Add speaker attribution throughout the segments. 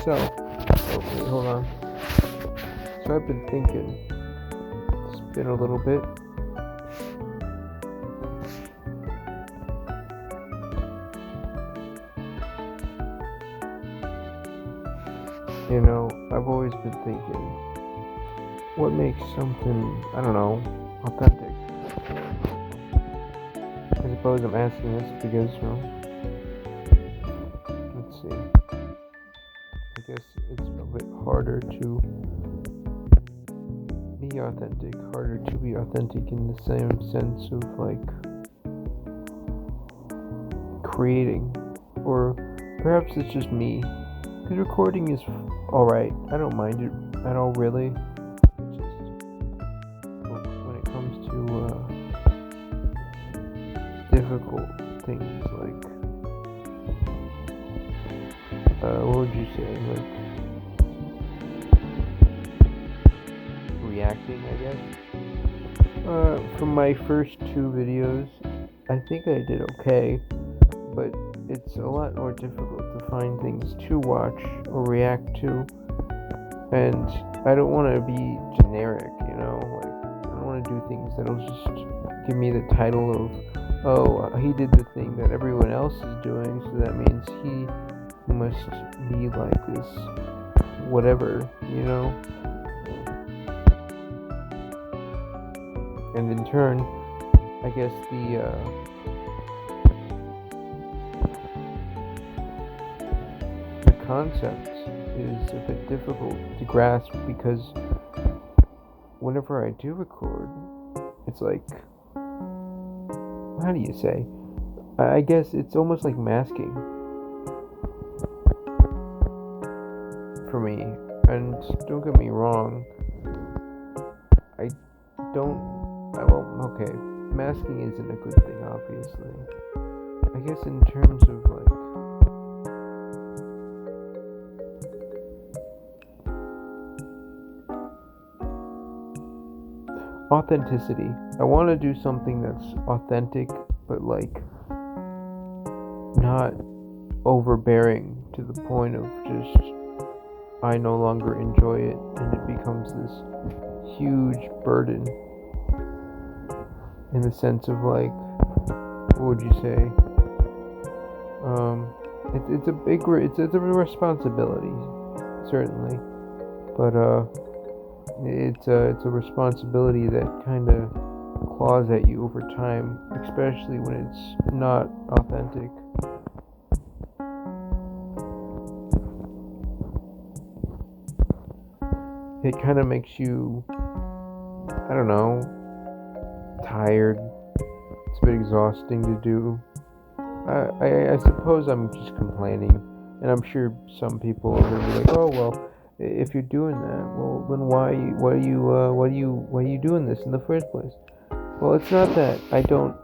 Speaker 1: wait, hold on. So I've been thinking. It's been a little bit. You know, I've always been thinking, what makes something, I don't know, authentic? I suppose I'm asking this because, let's see. I guess it's a bit harder to be authentic in the same sense of like creating, or perhaps it's just me. Because recording is alright, I don't mind it at all, really. It's just when it comes to difficult things like, what would you say, like reacting, I guess. From my first two videos, I think I did okay, but it's a lot more difficult to find things to watch or react to, and I don't want to be generic, like, I don't want to do things that'll just give me the title of, oh, he did the thing that everyone else is doing, so that means he must be like this, whatever, and in turn, I guess the concept is a bit difficult to grasp, because whenever I do record, it's like, how do you say? I guess it's almost like masking for me. And don't get me wrong, I don't. Well, okay, masking isn't a good thing, obviously. I guess in terms of like, authenticity. I want to do something that's authentic, but like not overbearing to the point of just I no longer enjoy it and it becomes this huge burden, in the sense of like, what would you say? It's a responsibility, certainly, but it's a responsibility that kind of claws at you over time, especially when it's not authentic. It kind of makes you, I don't know, tired. It's a bit exhausting to do. I suppose I'm just complaining, and I'm sure some people are gonna be like, "Oh well, if you're doing that, well then why are you doing this in the first place?" Well, it's not that I don't.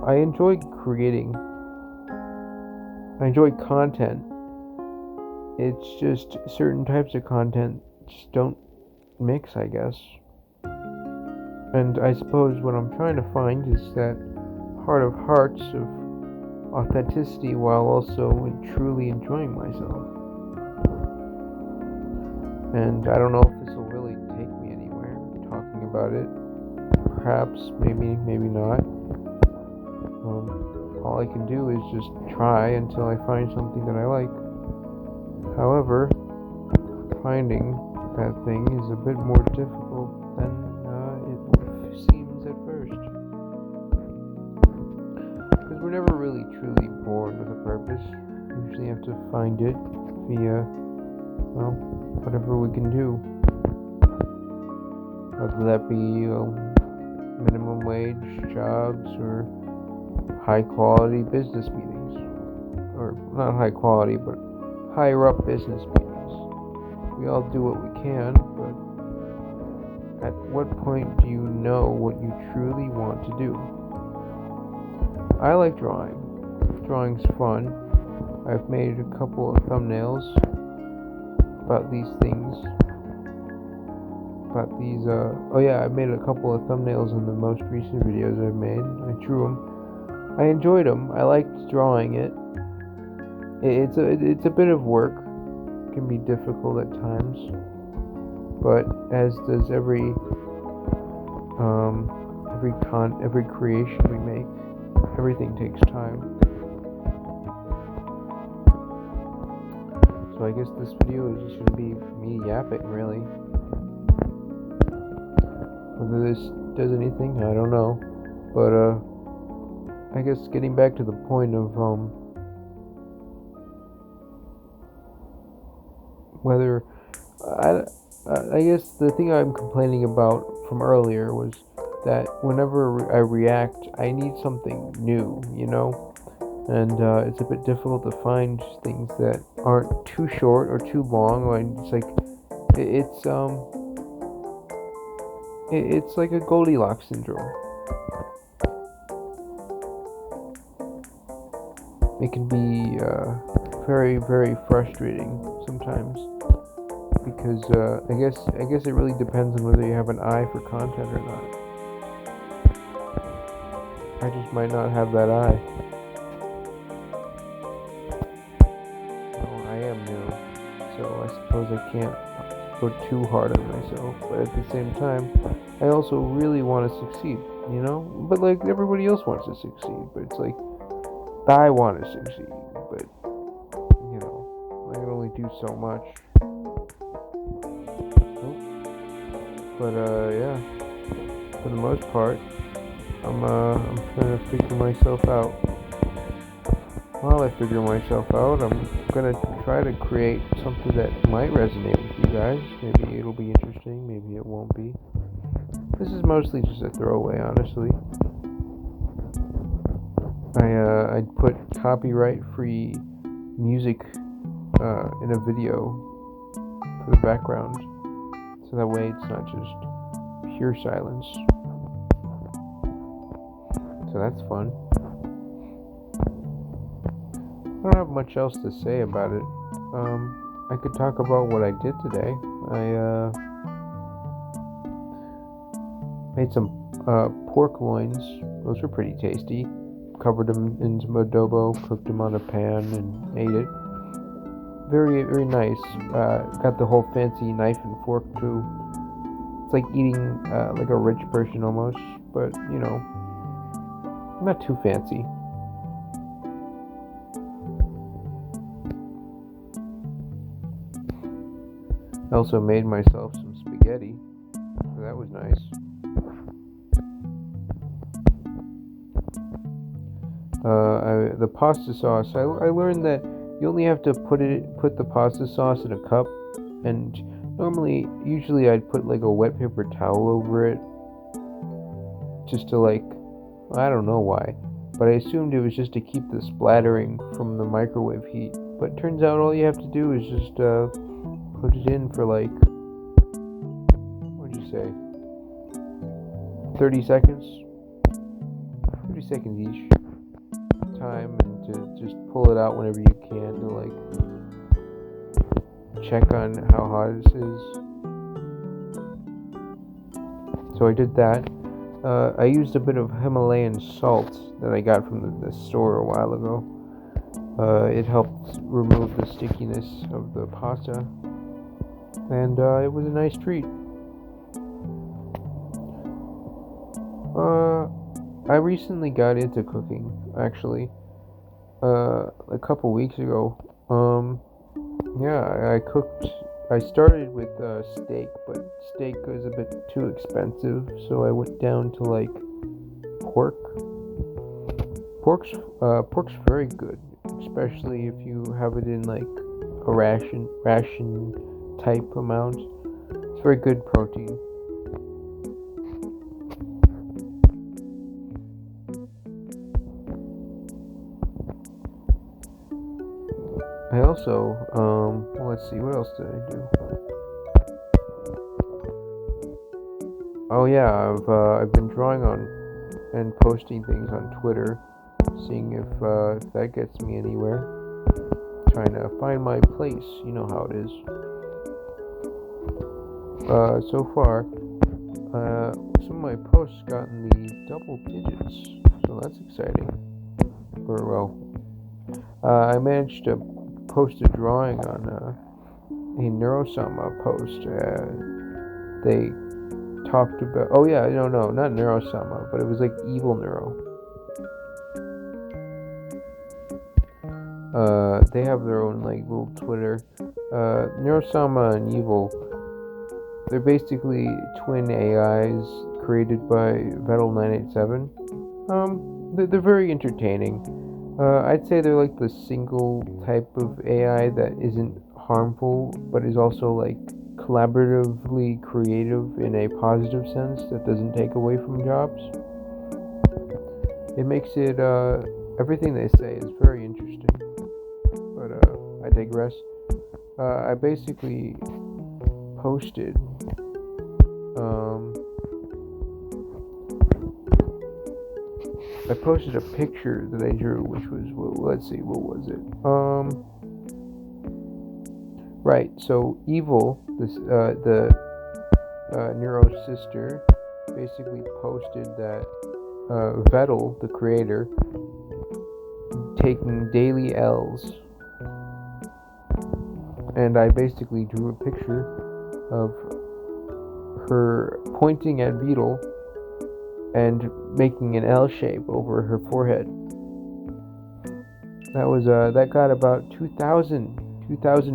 Speaker 1: I enjoy creating. I enjoy content. It's just certain types of content just don't mix, I guess. And I suppose what I'm trying to find is that heart of hearts of authenticity while also truly enjoying myself. And I don't know if this will really take me anywhere, talking about it. Perhaps, maybe not. All I can do is just try until I find something that I like. However, finding that thing is a bit more difficult than it seems at first. Because we're never really truly born with a purpose. We usually have to find it via, well, whatever we can do. Whether that be minimum wage jobs or high quality business meetings. Or not high quality, but higher up business meetings. We all do what we can, but at what point do you know what you truly want to do? I like drawing. Drawing's fun. I've made a couple of thumbnails about these things. I made a couple of thumbnails in the most recent videos I've made. I drew them. I enjoyed them. I liked drawing it. It's a bit of work, can be difficult at times, but as does every creation we make. Everything takes time. So I guess this video is just gonna be me yapping, really. Whether this does anything, I don't know. But I guess getting back to the point of whether I guess the thing I'm complaining about from earlier was that whenever I react, I need something new, and it's a bit difficult to find things that aren't too short or too long. It's like it's like a Goldilocks syndrome. It can be very, very frustrating sometimes because I guess it really depends on whether you have an eye for content or not. I just might not have that eye. I am new, so I suppose I can't go too hard on myself. But at the same time, I also really want to succeed, But like everybody else wants to succeed, but it's like I want to succeed, but I can only do so much. But yeah, for the most part, I'm trying to figure myself out. While I figure myself out, I'm gonna try to create something that might resonate with you guys. Maybe it'll be interesting, maybe it won't be. This is mostly just a throwaway, honestly. I'd put copyright-free music in a video for the background, so that way it's not just pure silence. So that's fun. I don't have much else to say about it. I could talk about what I did today. I made some pork loins. Those were pretty tasty. Covered them in some adobo, cooked them on a pan, and ate it. Very, very nice. Got the whole fancy knife and fork too. It's like eating like a rich person almost, but not too fancy. I also made myself some spaghetti, so that was nice. The pasta sauce. I learned that you only have to put the pasta sauce in a cup, and usually I'd put like a wet paper towel over it, just to I don't know why, but I assumed it was just to keep the splattering from the microwave heat. But it turns out all you have to do is just put it in for what'd you say, 30 seconds? 30 seconds each time, and to just pull it out whenever you can to check on how hot it is. So I did that. I used a bit of Himalayan salt that I got from the store a while ago. It helped remove the stickiness of the pasta, and it was a nice treat. I recently got into cooking, actually. A couple weeks ago. Yeah, I cooked. I started with steak, but steak was a bit too expensive, so I went down to pork. Pork's very good, especially if you have it in a ration type amount. It's very good protein. I also, let's see, what else did I do? Oh yeah, I've been drawing on and posting things on Twitter, seeing if that gets me anywhere. Trying to find my place, you know how it is. So far, some of my posts got in the double digits, so that's exciting. I managed to post a drawing on Neurosama post. They talked about. Oh yeah, no, not Neurosama, but it was like Evil Neuro. They have their own like little Twitter. Neurosama and Evil, they're basically twin AIs created by Vettel 987. They're very entertaining. I'd say they're like the single type of AI that isn't harmful, but is also like collaboratively creative in a positive sense that doesn't take away from jobs. It makes it everything they say is very interesting. But I digress. I basically posted a picture that I drew, which was, well, let's see, what was it? Right. So Evil, the Nero's sister, basically posted that Vettel, the creator, taking daily L's, and I basically drew a picture of her pointing at Beetle and making an L shape over her forehead. That got about 2,000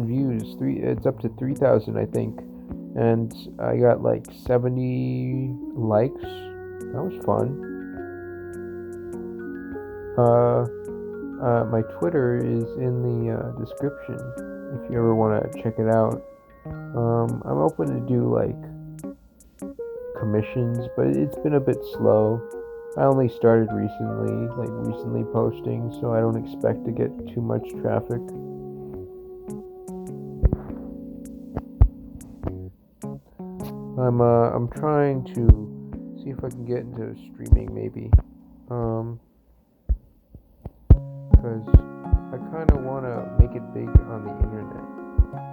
Speaker 1: views. It's up to 3,000, I think, and I got like 70 likes. That was fun. My Twitter is in the description if you ever want to check it out. I'm open to do like commissions, but it's been a bit slow. I only started recently posting, so I don't expect to get too much traffic. I'm trying to see if I can get into streaming maybe. Because I kind of want to make it big on the internet,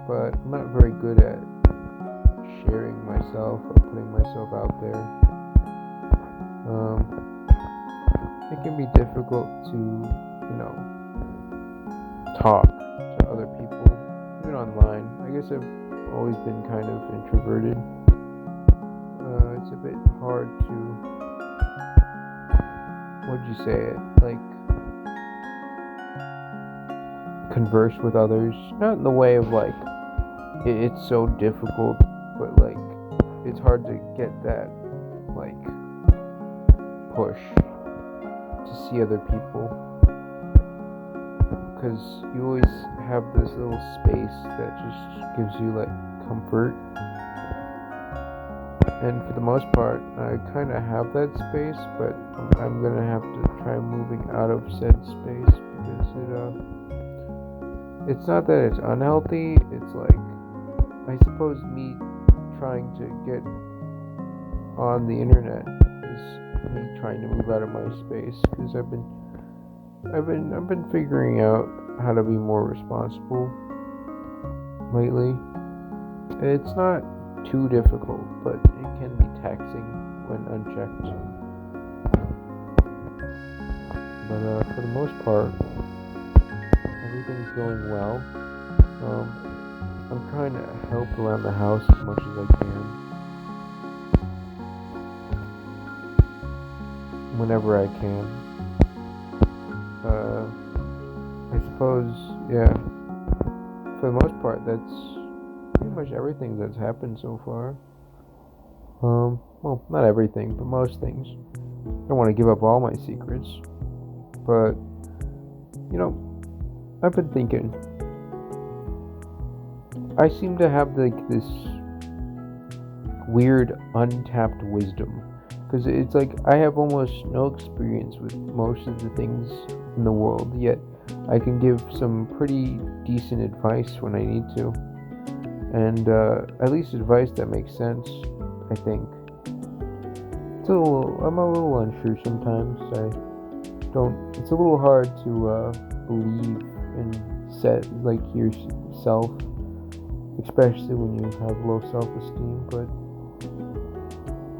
Speaker 1: but I'm not very good at sharing myself or putting myself out there. It can be difficult to, talk to other people, even online. I guess I've always been kind of introverted. It's a bit hard to, what'd you say it, like, converse with others. Not in the way of like, it's so difficult, but like, it's hard to get that, like, push to see other people, because you always have this little space that just gives you like comfort, and for the most part I kind of have that space, but I'm gonna have to try moving out of said space, because it's not that it's unhealthy, it's like, I suppose me trying to get on the internet is me trying to move out of my space, because I've been figuring out how to be more responsible lately. It's not too difficult, but it can be taxing when unchecked. But for the most part, everything's going well. I'm trying to help around the house as much as I can, whenever I can. I suppose, yeah, for the most part, that's pretty much everything that's happened so far. Well, not everything, but most things. I don't want to give up all my secrets, but, I've been thinking. I seem to have like this weird untapped wisdom, because it's like I have almost no experience with most of the things in the world, yet I can give some pretty decent advice when I need to, and at least advice that makes sense, I think. I'm a little unsure sometimes. It's a little hard to believe and set like yourself, especially when you have low self-esteem, but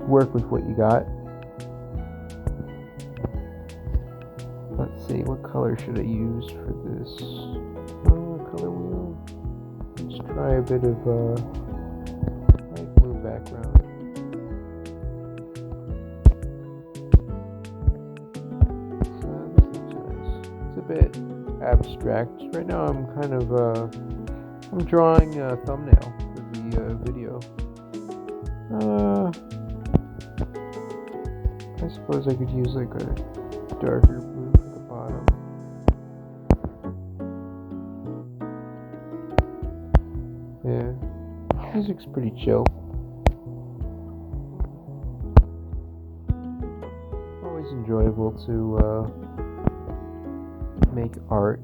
Speaker 1: work with what you got. Let's see, what color should I use for this? Color wheel. Let's try try a bit of light blue background. So this looks nice. It's a bit abstract. Right now I'm kind of I'm drawing a thumbnail for the video. I suppose I could use like a darker blue for the bottom. Yeah, music's pretty chill. Always enjoyable to make art.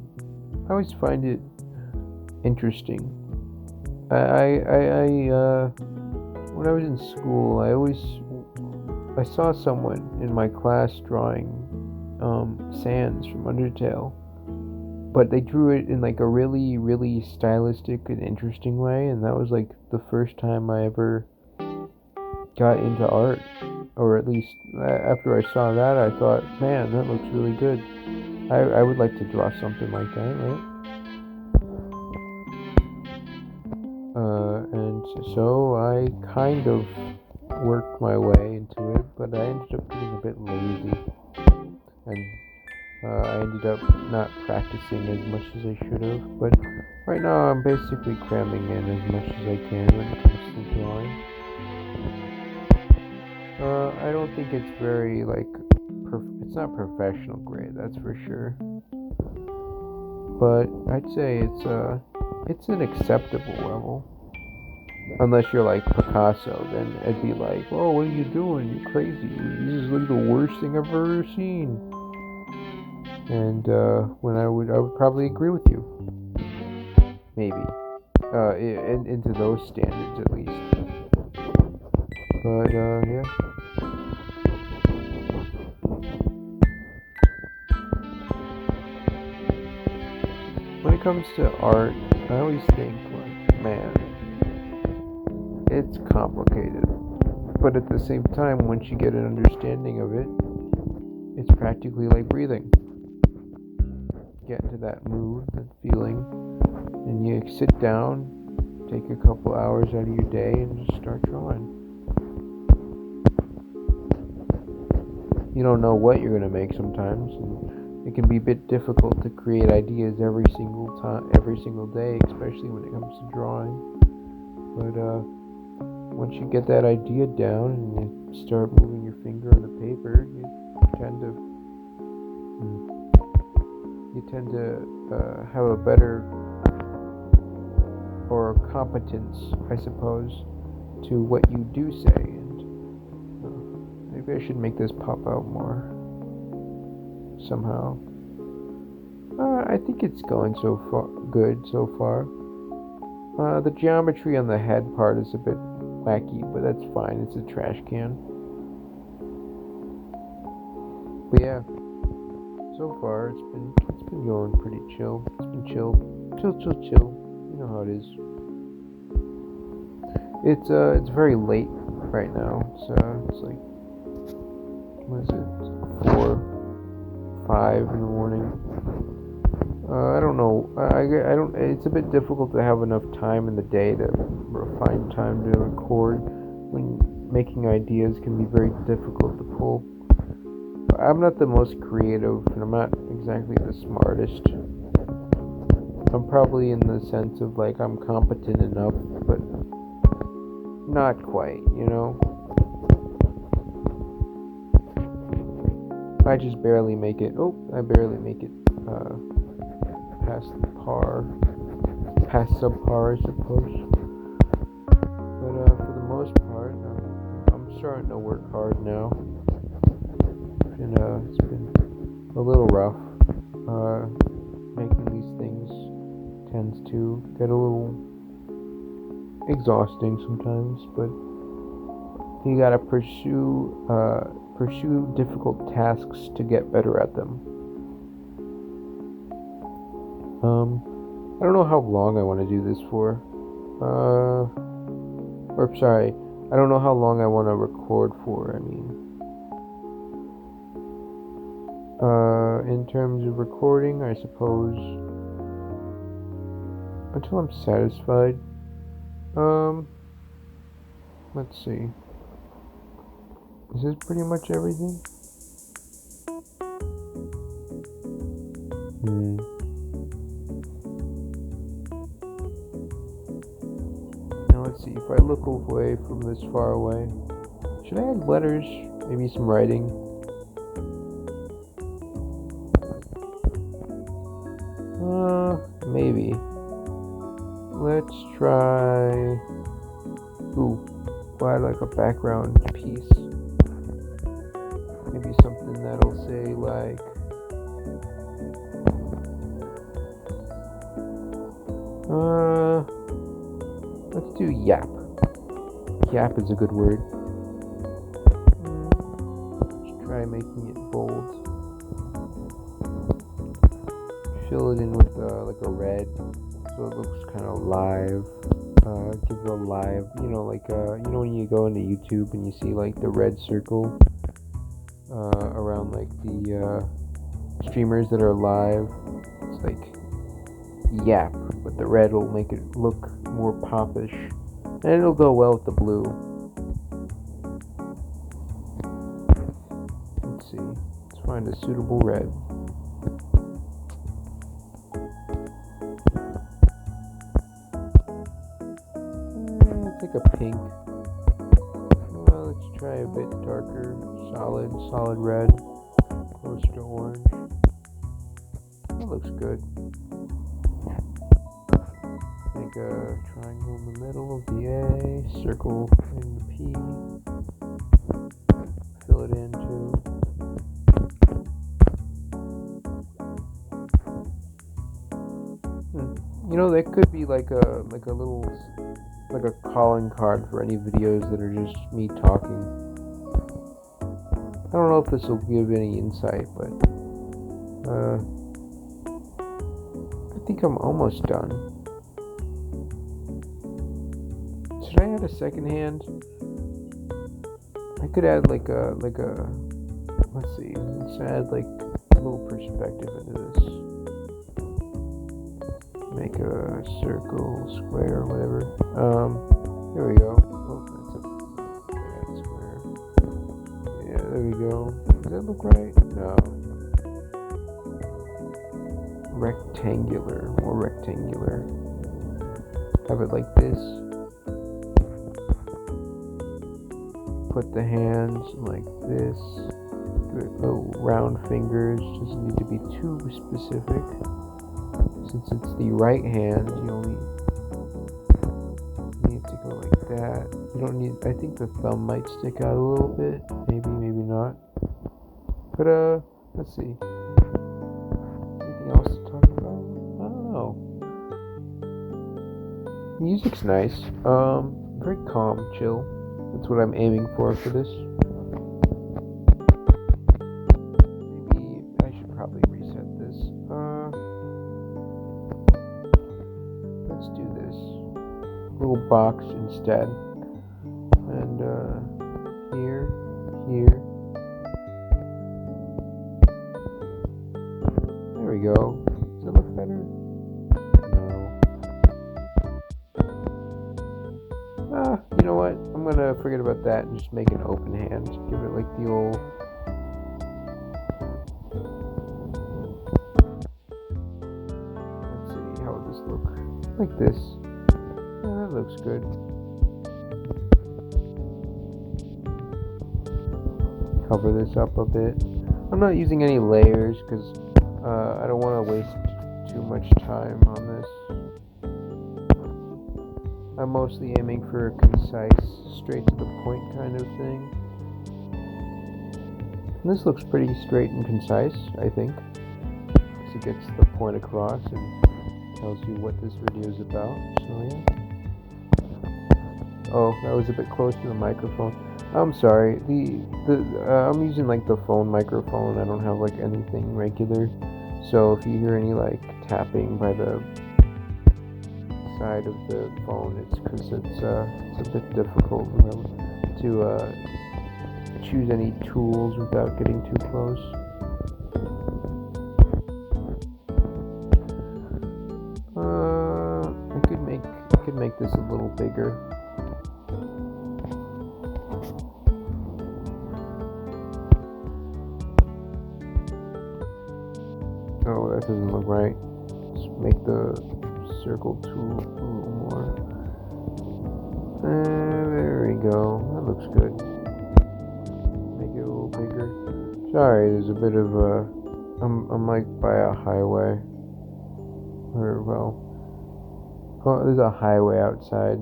Speaker 1: I always find it interesting. When I was in school, I saw someone in my class drawing Sans from Undertale, but they drew it in like a really, really stylistic and interesting way, and that was like the first time I ever got into art, or at least after I saw that, I thought, man, that looks really good. I would like to draw something like that, right? And so I kind of worked my way into it, but I ended up getting a bit lazy, and I ended up not practicing as much as I should have. But right now I'm basically cramming in as much as I can when it comes to drawing. I don't think it's very like it's not professional grade, that's for sure. But I'd say it's an acceptable level. Unless you're like Picasso, then it'd be like, "Oh, what are you doing? You're crazy. This is like the worst thing I've ever seen." And when I would probably agree with you, maybe, into those standards at least. But yeah. When it comes to art, I always think like, man, it's complicated. But at the same time, once you get an understanding of it, it's practically like breathing. Get into that mood, that feeling, and you sit down, take a couple hours out of your day, and just start drawing. You don't know what you're gonna make sometimes, and it can be a bit difficult to create ideas every single day, especially when it comes to drawing. But once you get that idea down and you start moving your finger on the paper, you tend to have a better or competence, I suppose, to what you do say. And maybe I should make this pop out more somehow. I think it's going good so far. The geometry on the head part is a bit wacky, but that's fine. It's a trash can. But yeah, so far it's been going pretty chill. It's been chill. You know how it is. It's very late right now. It's like, what is it? 4, 5 in the morning. I don't know. I don't. It's a bit difficult to have enough time in the day to find time to record. When making ideas can be very difficult to pull. I'm not the most creative, and I'm not exactly the smartest. I'm probably in the sense of like I'm competent enough, but not quite. You know. I just barely make it. Oh, I barely make it. Past subpar, I suppose. But for the most part, I'm starting to work hard now, and it's been a little rough. Making these things tends to get a little exhausting sometimes, but you gotta pursue difficult tasks to get better at them. I don't know how long I want to do this for. Or sorry, I don't know how long I want to record for. I mean, in terms of recording, I suppose until I'm satisfied Um, let's see. Is this pretty much everything? Hmm. Now let's see. If I look away from this far away, should I add letters? Maybe some writing? Maybe. Let's try. Ooh, we'll add like a background piece. Maybe something that'll say like. Let's do yap. Yap is a good word. Let's try making it bold. Fill it in with like a red, so it looks kind of live. Give it a live, like when you go into YouTube and you see like the red circle around like the streamers that are live. It's like yap, but the red will make it look more popish, and it'll go well with the blue. Let's see. Let's find a suitable red. It's like a pink. Well, let's try a bit darker, solid red, closer to orange. That looks good. Make a triangle in the middle of the A, circle in the P, fill it in too. That could be like a little, like a calling card for any videos that are just me talking. I don't know if this will give any insight, but I think I'm almost done. Should I add a second hand? I could add like a let's see, let's add like a little perspective into this. Make a circle, square, whatever. There we go. Oh, that's a square. Yeah, there we go. Does that look right? No. Rectangular, more rectangular. Have it like this. Put the hands like this. Oh, round fingers. Doesn't need to be too specific. Since it's the right hand, you only need to go like that. You don't need. I think the thumb might stick out a little bit. Maybe not. But let's see. Anything else to talk about? I don't know. Music's nice. Very calm, chill. That's what I'm aiming for this. Maybe I should probably reset this. Let's do this little box instead. And here. There we go. Does it look better? No. You know what? I'm gonna forget about that and just make an open hand. Give it like the old. Let's see, how would this look? Like this. Yeah, that looks good. Cover this up a bit. I'm not using any layers because I don't want to waste too much time on this. I'm mostly aiming for a concise, straight to the point kind of thing. And this looks pretty straight and concise, I think. Because it gets the point across and tells you what this video is about. So yeah. Oh, that was a bit close to the microphone. I'm sorry. I'm using like the phone microphone. I don't have like anything regular. So if you hear any like tapping by the side of the phone, it's because it's a bit difficult to choose any tools without getting too close. I could make could make this a little bigger. Oh, that doesn't look right. Let's make the circle tool a little more. There we go. That looks good. Make it a little bigger. Sorry, there's a bit of a... I'm like by a highway. Or, well... Oh, there's a highway outside.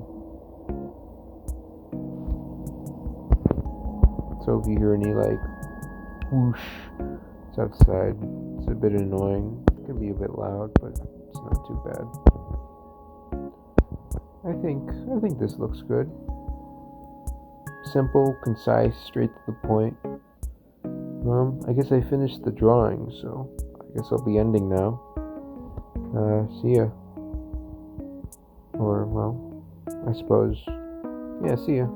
Speaker 1: So if you hear any, like, whoosh, it's outside. It's a bit annoying. It can be a bit loud, but it's not too bad. I think this looks good. Simple, concise, straight to the point. I guess I finished the drawing, so I guess I'll be ending now. See ya. Or, well, I suppose, yeah, see ya.